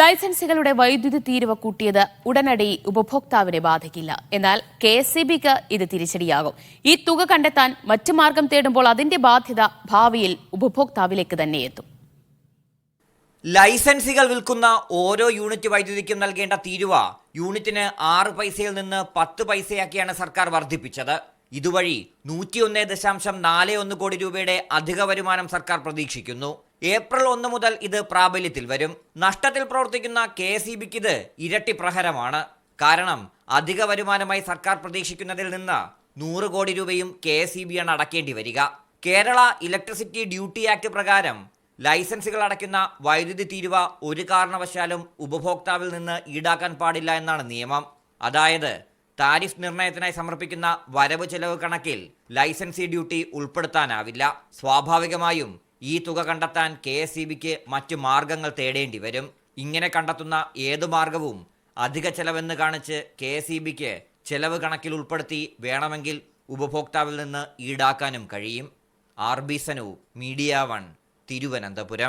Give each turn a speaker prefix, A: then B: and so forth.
A: ലൈസൻസുകളുടെ വൈദ്യുതി തീരുവ കൂട്ടിയത് ഉടനടി ഉപഭോക്താവിനെ ബാധിക്കില്ല. എന്നാൽ KSEBക്ക് ഇത് തിരിച്ചടിയാകും. ഈ തുക കണ്ടെത്താൻ മറ്റു മാർഗം തേടുമ്പോൾ അതിന്റെ ബാധ്യത ഭാവിയിൽ ഉപഭോക്താവിലേക്ക് തന്നെ എത്തും.
B: ലൈസൻസുകൾ വിൽക്കുന്ന ഓരോ യൂണിറ്റ് വൈദ്യുതിക്കും നൽകേണ്ട തീരുവ യൂണിറ്റിന് 6 പൈസയിൽ നിന്ന് 10 പൈസയാക്കിയാണ് സർക്കാർ വർദ്ധിപ്പിച്ചത്. ഇതുവഴി 101.41 കോടി രൂപയുടെ അധിക വരുമാനം സർക്കാർ പ്രതീക്ഷിക്കുന്നു. ഏപ്രിൽ 1 മുതൽ ഇത് പ്രാബല്യത്തിൽ വരും. നഷ്ടത്തിൽ പ്രവർത്തിക്കുന്ന KSEBക്ക് ഇത് ഇരട്ടി പ്രഹരമാണ്. കാരണം അധിക വരുമാനമായി സർക്കാർ പ്രതീക്ഷിക്കുന്നതിൽ നിന്ന് 100 കോടി രൂപയും KSEBയാണ് അടക്കേണ്ടി വരിക. കേരള ഇലക്ട്രിസിറ്റി ഡ്യൂട്ടി ആക്ട് പ്രകാരം ലൈസൻസുകൾ അടയ്ക്കുന്ന വൈദ്യുതി തീരുവ ഒരു കാരണവശാലും ഉപഭോക്താവിൽ നിന്ന് ഈടാക്കാൻ പാടില്ല എന്നാണ് നിയമം. അതായത് താരിഫ് നിർണയത്തിനായി സമർപ്പിക്കുന്ന വരവ് ചെലവ് കണക്കിൽ ലൈസൻസി ഡ്യൂട്ടി ഉൾപ്പെടുത്താനാവില്ല. സ്വാഭാവികമായും ഈ തുക കണ്ടെത്താൻ KSEBക്ക് മറ്റു മാർഗങ്ങൾ തേടേണ്ടി വരും. ഇങ്ങനെ കണ്ടെത്തുന്ന ഏതു മാർഗവും അധിക ചെലവെന്ന് കാണിച്ച് KSEBക്ക് ചെലവ് കണക്കിൽ ഉൾപ്പെടുത്തി വേണമെങ്കിൽ ഉപഭോക്താവിൽ നിന്ന് ഈടാക്കാനും കഴിയും. RB Sanu, media 1, Thiruvananthapuram.